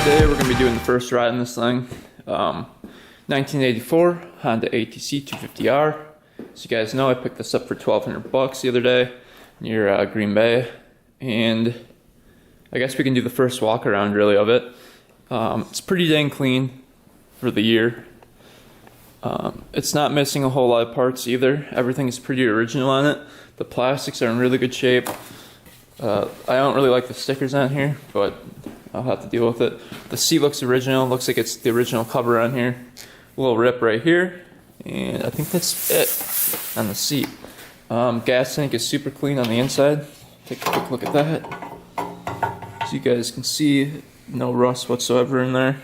Today we're going to be doing the first ride in this thing. 1984 Honda ATC 250r. As you guys know, I picked this up for $1,200 the other day near Green Bay, and I guess we can do the first walk around really of it. It's pretty dang clean for the year. It's not missing a whole lot of parts either. Everything is pretty original on it. The plastics are in really good shape. I don't really like the stickers on here, but I'll have to deal with it. The seat looks original. Looks like it's the original cover on here. A little rip right here, and I think that's it on the seat. Gas tank is super clean on the inside. Take a quick look at that. As you guys can see, no rust whatsoever in there.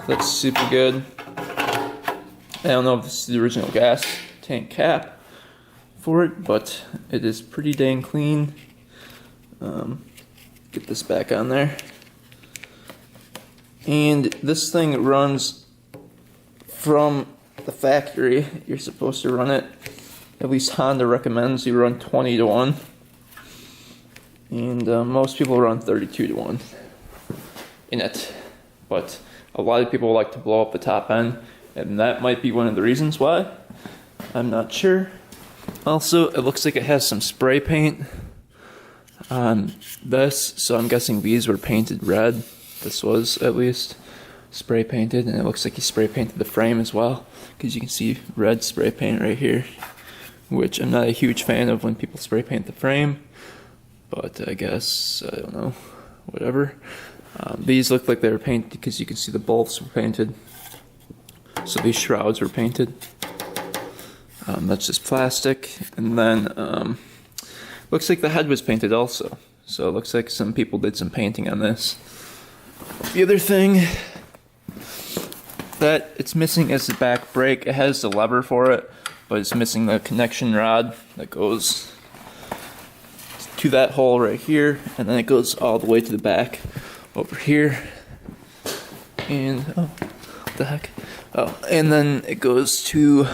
That's super good. I don't know if this is the original gas tank cap for it, but it is pretty dang clean. Get this back on there. And this thing runs from the factory. You're supposed to run it, at least Honda recommends you run 20 to 1. And most people run 32 to 1 in it. But a lot of people like to blow up the top end, and that might be one of the reasons why. I'm not sure. Also, it looks like it has some spray paint on this, so I'm guessing these were painted red. This was at least spray painted, and it looks like he spray painted the frame as well, because you can see red spray paint right here, which I'm not a huge fan of when people spray paint the frame, but I guess, I don't know, whatever. These look like they were painted because you can see the bolts were painted, so these shrouds were painted. That's just plastic, and then looks like the head was painted also, so it looks like some people did some painting on this. The other thing that it's missing is the back brake. It has the lever for it, but it's missing the connection rod that goes to that hole right here, and then it goes all the way to the back over here. And oh, what the heck? Oh, and then it goes to,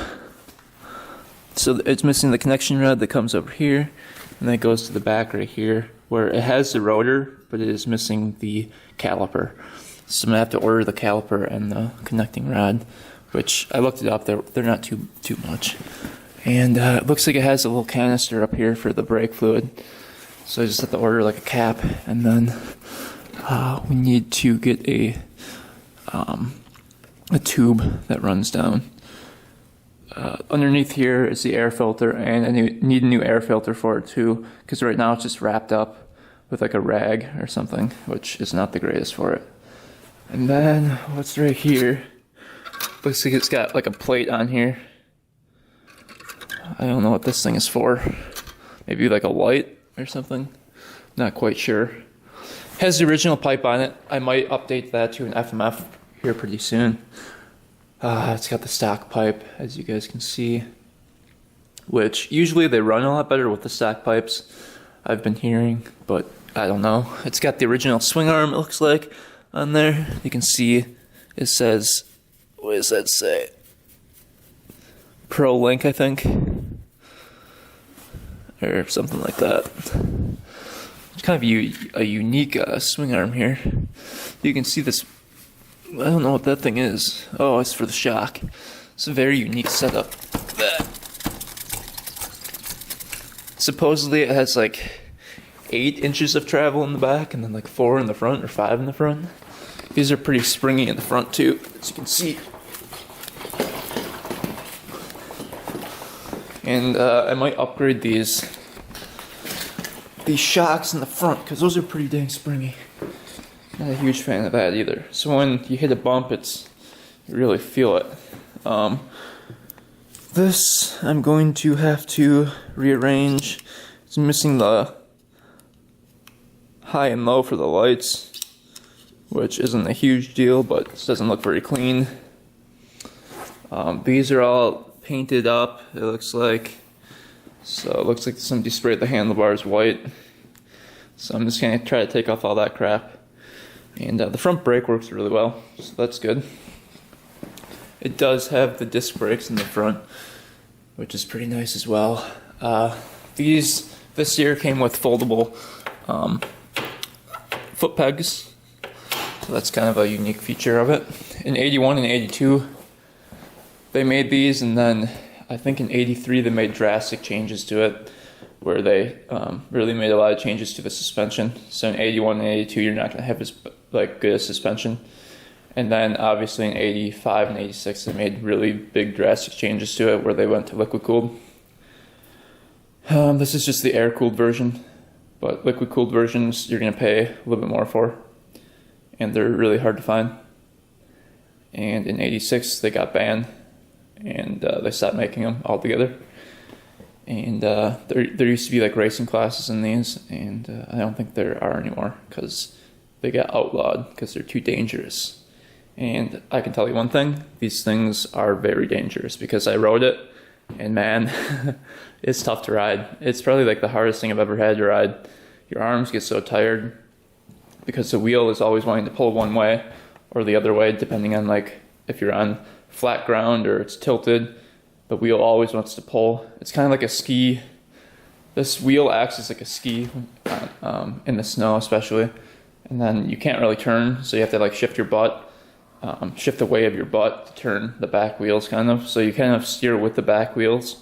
so it's missing the connection rod that comes over here, and then it goes to the back right here, where it has the rotor, but it is missing the caliper. So I'm gonna have to order the caliper and the connecting rod, which I looked it up. They're not too much. And it looks like it has a little canister up here for the brake fluid. So I just have to order like a cap, and then we need to get a tube that runs down. Underneath here is the air filter, and I need a new air filter for it too, because right now it's just wrapped up with like a rag or something, which is not the greatest for it. And then what's right here? Looks like it's got like a plate on here. I don't know what this thing is for. Maybe like a light or something. Not quite sure. Has the original pipe on it. I might update that to an FMF here pretty soon. It's got the stock pipe, as you guys can see, which usually they run a lot better with the stock pipes, I've been hearing, but I don't know. It's got the original swing arm, it looks like, on there. You can see it says, what does that say? Pro Link, I think, or something like that. It's kind of a unique swing arm here. You can see this. I don't know what that thing is. Oh, it's for the shock. It's a very unique setup. Look at that. Supposedly it has like 8 inches of travel in the back, and then like 4 in the front, or 5 in the front. These are pretty springy in the front too, as you can see. And I might upgrade these shocks in the front, because those are pretty dang springy. Not a huge fan of that either. So when you hit a bump, you really feel it. This I'm going to have to rearrange. It's missing the high and low for the lights, which isn't a huge deal, but it doesn't look very clean. These are all painted up, it looks like. So it looks like somebody sprayed the handlebars white. So I'm just gonna try to take off all that crap. And the front brake works really well, so that's good. It does have the disc brakes in the front, which is pretty nice as well. This year came with foldable foot pegs, So that's kind of a unique feature of it. In 81 and 82, they made these, and then I think in 83 they made drastic changes to it, where they really made a lot of changes to the suspension. So in 81 and 82, you're not going to have as good a suspension. And then obviously in 85 and 86, they made really big drastic changes to it, where they went to liquid cooled. This is just the air cooled version, but liquid cooled versions you're going to pay a little bit more for, and they're really hard to find. And in 86 they got banned, and they stopped making them altogether. And there used to be like racing classes in these, and I don't think there are anymore because they got outlawed because they're too dangerous. And I can tell you one thing, these things are very dangerous, because I rode it, and man, it's tough to ride. It's probably like the hardest thing I've ever had to ride. Your arms get so tired because the wheel is always wanting to pull one way or the other way, depending on like if you're on flat ground or it's tilted. The wheel always wants to pull. It's kind of like a ski. This wheel acts as like a ski in the snow especially, and then you can't really turn, so you have to like shift your butt. Shift the way of your butt to turn the back wheels kind of, so you kind of steer with the back wheels.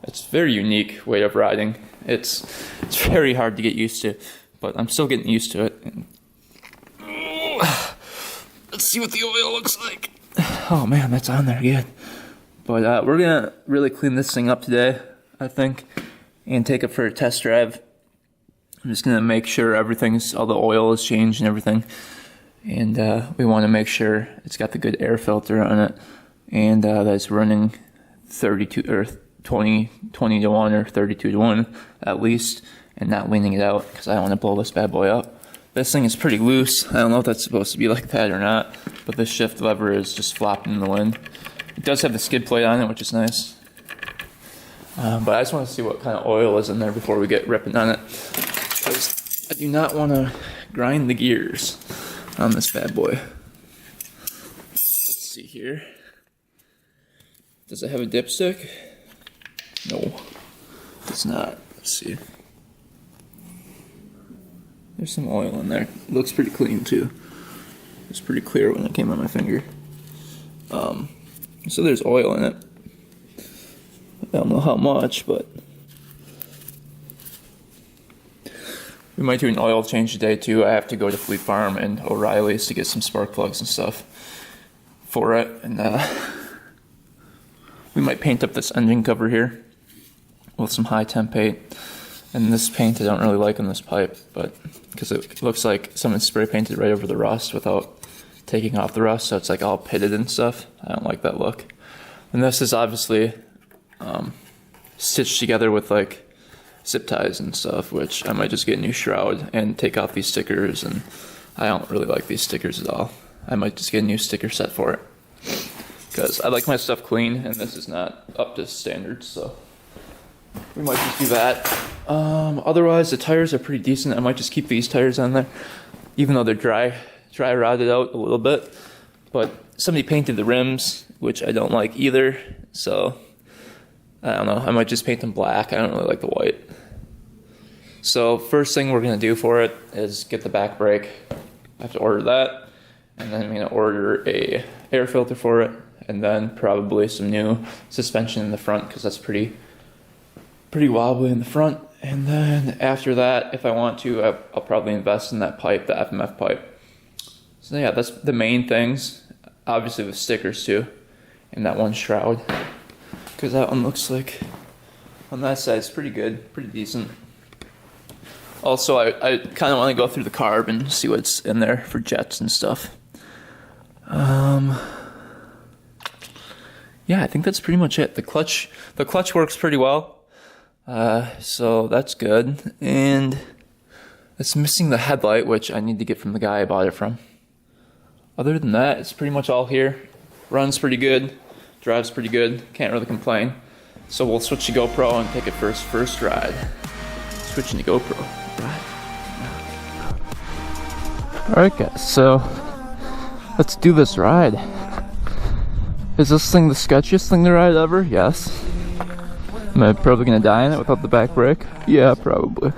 It's a very unique way of riding. It's very hard to get used to, but I'm still getting used to it. Let's see what the oil looks like. Oh man, that's on there good. But we're gonna really clean this thing up today, I think, and take it for a test drive. I'm just gonna make sure all the oil is changed and everything. And we want to make sure it's got the good air filter on it, and that it's running 32 or 20 to 1 or 32 to 1 at least, and not leaning it out, because I don't want to blow this bad boy up. This thing is pretty loose. I don't know if that's supposed to be like that or not, but the shift lever is just flopping in the wind. It does have the skid plate on it, which is nice. But I just want to see what kind of oil is in there before we get ripping on it, because I do not want to grind the gears on this bad boy. Let's see here. Does it have a dipstick? No, it's not. Let's see. There's some oil in there. It looks pretty clean too. It's pretty clear when it came on my finger. So there's oil in it. I don't know how much, but we might do an oil change today too. I have to go to Fleet Farm and O'Reilly's to get some spark plugs and stuff for it, and we might paint up this engine cover here with some high temp paint. And this paint I don't really like on this pipe, but because it looks like someone spray painted right over the rust without taking off the rust, so it's like all pitted and stuff. I don't like that look. And this is obviously stitched together with like zip ties and stuff, which I might just get a new shroud and take off these stickers, and I don't really like these stickers at all. I might just get a new sticker set for it, because I like my stuff clean, and this is not up to standards, so we might just do that. Otherwise, the tires are pretty decent. I might just keep these tires on there, even though they're dry rotted out a little bit. But somebody painted the rims, which I don't like either, so I don't know. I might just paint them black. I don't really like the white. So first thing we're going to do for it is get the back brake. I have to order that, and then I'm going to order a air filter for it, and then probably some new suspension in the front, because that's pretty wobbly in the front. And then after that, if I want to, I'll probably invest in that pipe, the FMF pipe. So yeah, that's the main things. Obviously the stickers too, and that one shroud, because that one looks like on that side it's pretty good, pretty decent. Also, I kind of want to go through the carb and see what's in there for jets and stuff. Yeah, I think that's pretty much it. The clutch works pretty well. So that's good, and it's missing the headlight, which I need to get from the guy I bought it from. Other than that, it's pretty much all here. Runs pretty good, drives pretty good, can't really complain. So we'll switch to GoPro and take it first ride. Switching to GoPro ride. Alright guys, so let's do this ride. Is this thing the sketchiest thing to ride ever? Yes. Am I probably gonna die in it without the back brake? Yeah, probably.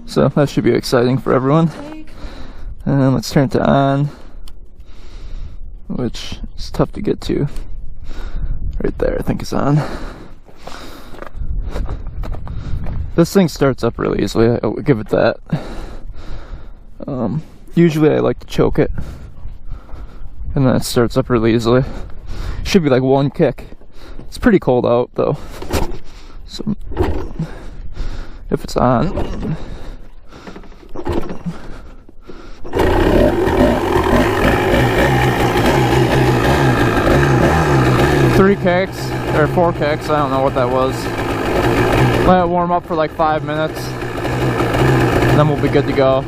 So that should be exciting for everyone. And then let's turn it to on. which is tough to get to. Right there, I think it's on. This thing starts up really easily, I would give it that. Usually I like to choke it, and then it starts up really easily. Should be like one kick. It's pretty cold out though, so if it's on. 3 kicks or 4 kicks, I don't know what that was. Let it warm up for like 5 minutes, and then we'll be good to go.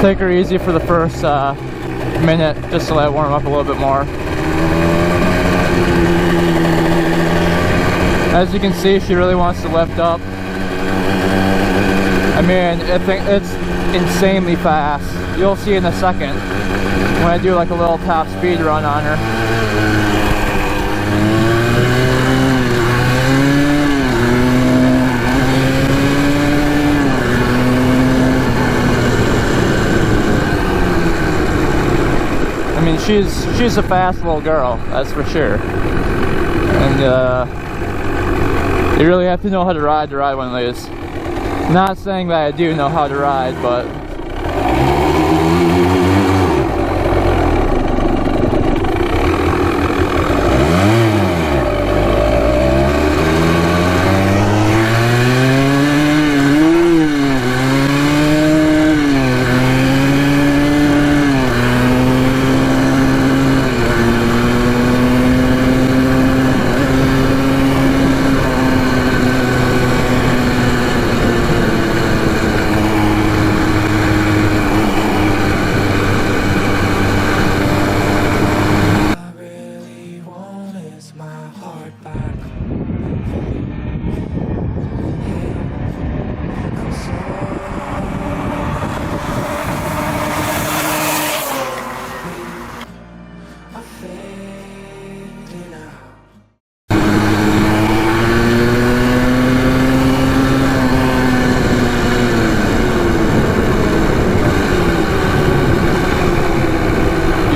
Take her easy for the first minute, just to let it warm up a little bit more. As you can see, she really wants to lift up. I mean, I think it's insanely fast. You'll see in a second when I do like a little top speed run on her. I mean, she's a fast little girl, that's for sure. And you really have to know how to ride one of these. Not saying that I do know how to ride, but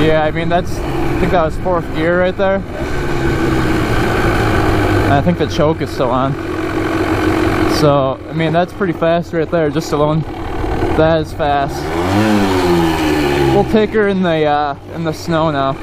yeah, I mean I think that was 4th gear right there. And I think the choke is still on. So, I mean that's pretty fast right there, just alone. That is fast. We'll take her in the snow now.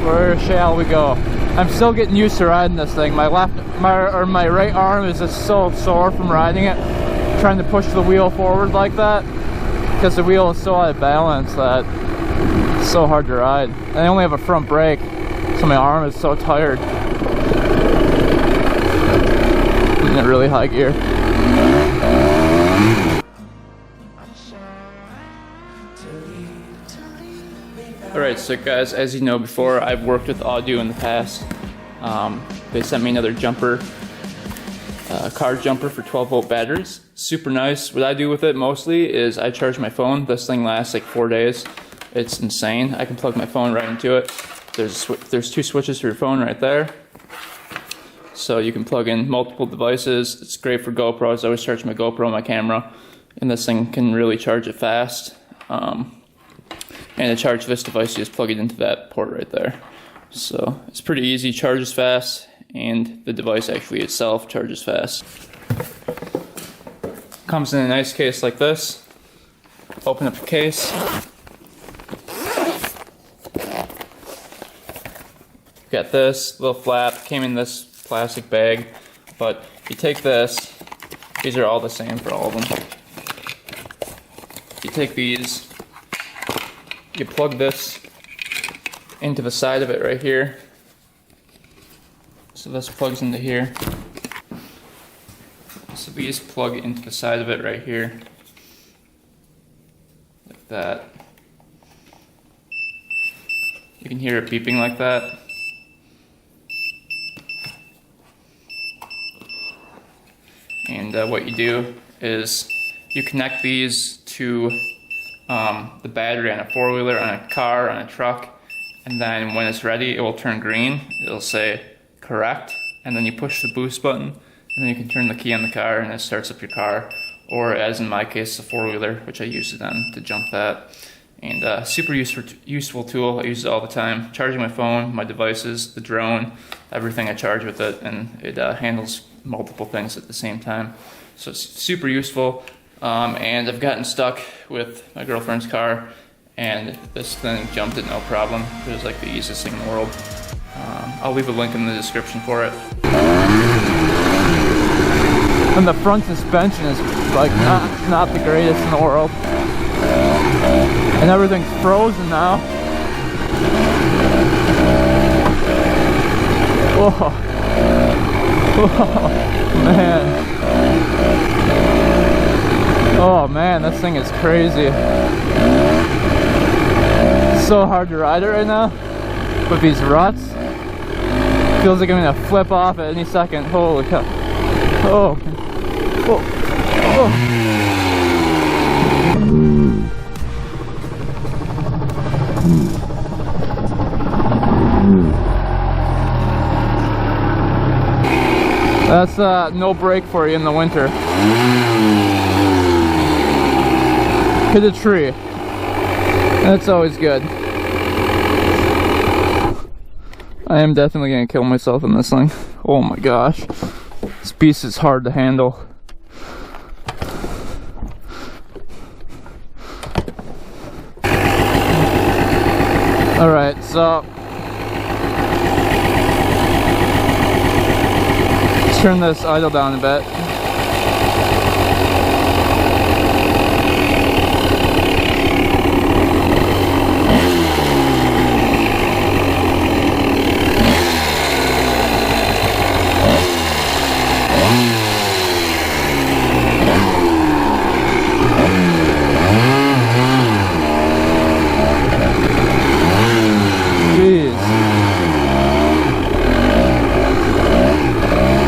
Where shall we go? I'm still getting used to riding this thing. My right arm is just so sore from riding it, trying to push the wheel forward like that, because the wheel is so out of balance that it's so hard to ride. And I only have a front brake, so my arm is so tired. In a really high gear. Alright, so guys, as you know before, I've worked with Audew in the past. They sent me another jumper, car jumper for 12-volt batteries. Super nice. What I do with it mostly is I charge my phone. This thing lasts like 4 days. It's insane. I can plug my phone right into it. There's 2 switches for your phone right there. So you can plug in multiple devices. It's great for GoPros. I always charge my GoPro, my camera, and this thing can really charge it fast. And to charge this device, you just plug it into that port right there. So it's pretty easy, charges fast, and the device actually itself charges fast. Comes in a nice case like this. Open up the case. Got this little flap, came in this plastic bag, but you take this, these are all the same for all of them. You take these, you plug this into the side of it right here. So this plugs into here. So these plug into the side of it right here. Like that. can hear it beeping like that. And what you do is you connect these to the battery on a four-wheeler, on a car, on a truck, and then when it's ready, it will turn green. It'll say correct, and then you push the boost button, and then you can turn the key on the car, and it starts up your car. Or as in my case, the four-wheeler, which I use it on to jump that. And super useful tool. I use it all the time. Charging my phone, my devices, the drone, everything I charge with it, and it handles multiple things at the same time. So it's super useful. And I've gotten stuck with my girlfriend's car, and this thing jumped it no problem. It was like the easiest thing in the world. I'll leave a link in the description for it. And the front suspension is like not the greatest in the world. And everything's frozen now. Whoa. Whoa, man. Oh man, this thing is crazy. It's so hard to ride it right now with these ruts. Feels like I'm gonna flip off at any second. Holy cow. Oh. Oh. Oh. That's no brake for you in the winter. Hit a tree. That's always good. I am definitely gonna kill myself in this thing. Oh my gosh. This beast is hard to handle. Alright, so let's turn this idle down a bit.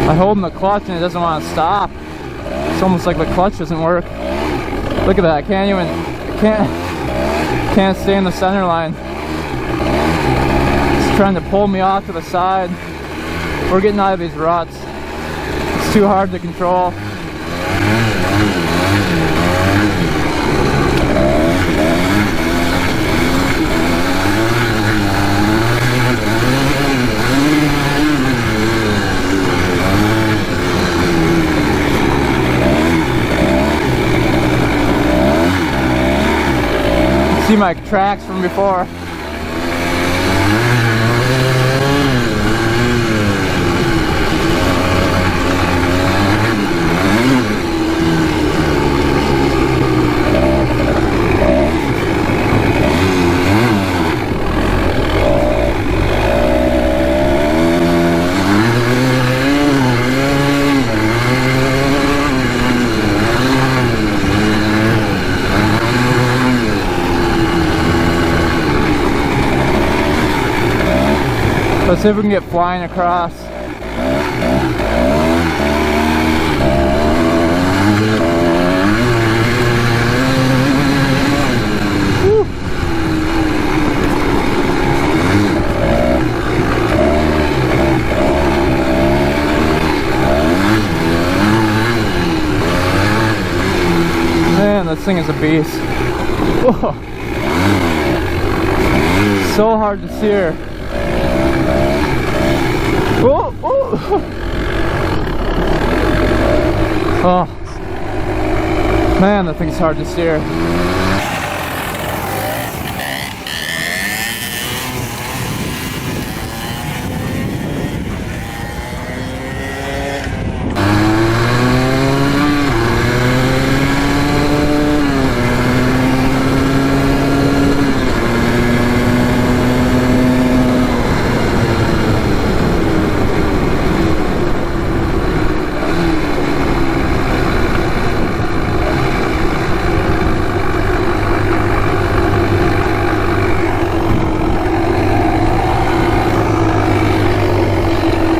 I'm holding the clutch and it doesn't want to stop. It's almost like the clutch doesn't work. Look at that, can't stay in the center line. It's trying to pull me off to the side. We're getting out of these ruts. It's too hard to control. See my tracks from before. Let's see if we can get flying across. Woo. Man, this thing is a beast. Whoa. So hard to steer. Oh, oh. Oh, man, that thing's hard to steer.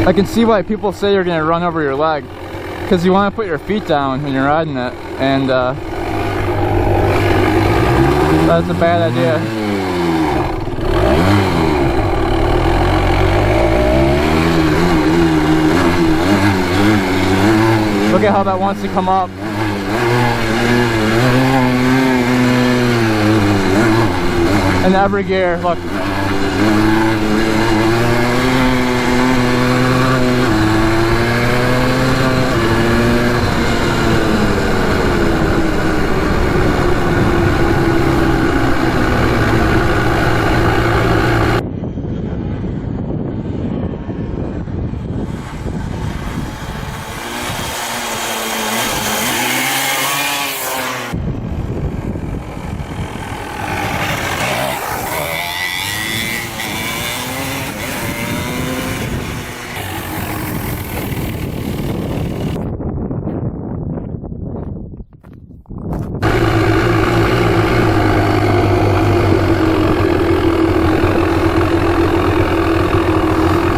I can see why people say you're gonna run over your leg, because you want to put your feet down when you're riding it, and that's a bad idea. Look at how that wants to come up. In every gear, look.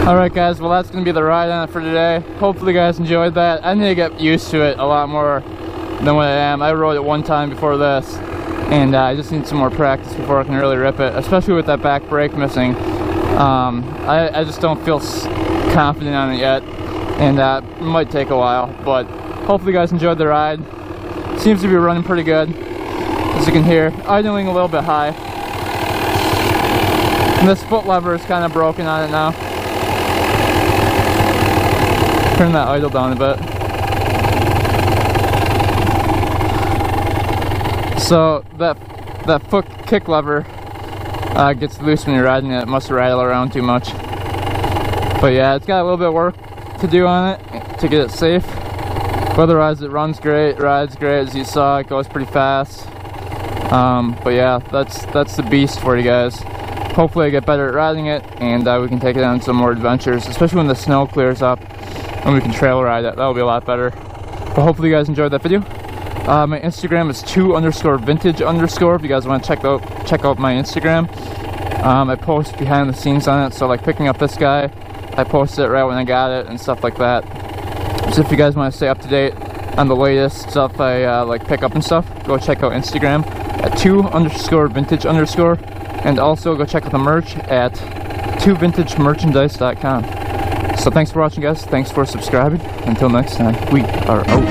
Alright guys, well that's going to be the ride on it for today. Hopefully you guys enjoyed that. I need to get used to it a lot more than what I am. I rode it one time before this, and I just need some more practice before I can really rip it, especially with that back brake missing. I just don't feel confident on it yet, and it might take a while, but hopefully you guys enjoyed the ride. Seems to be running pretty good, as you can hear. Idling a little bit high. And this foot lever is kind of broken on it now. Turn that idle down a bit. So that foot kick lever gets loose when you're riding it. It must rattle around too much. But yeah, it's got a little bit of work to do on it to get it safe. But otherwise it runs great, rides great, as you saw. It goes pretty fast. But yeah, that's the beast for you guys. Hopefully I get better at riding it, and we can take it on some more adventures, especially when the snow clears up and we can trail ride it. That'll be a lot better. But hopefully you guys enjoyed that video. My Instagram is 2_vintage_. If you guys want to check out my Instagram. I post behind the scenes on it, so like picking up this guy, I posted it right when I got it and stuff like that. So if you guys want to stay up to date on the latest stuff I like pick up and stuff, go check out Instagram at 2_vintage_, and also go check out the merch at 2vintagemerchandise.com. So thanks for watching guys, thanks for subscribing. Until next time, we are out.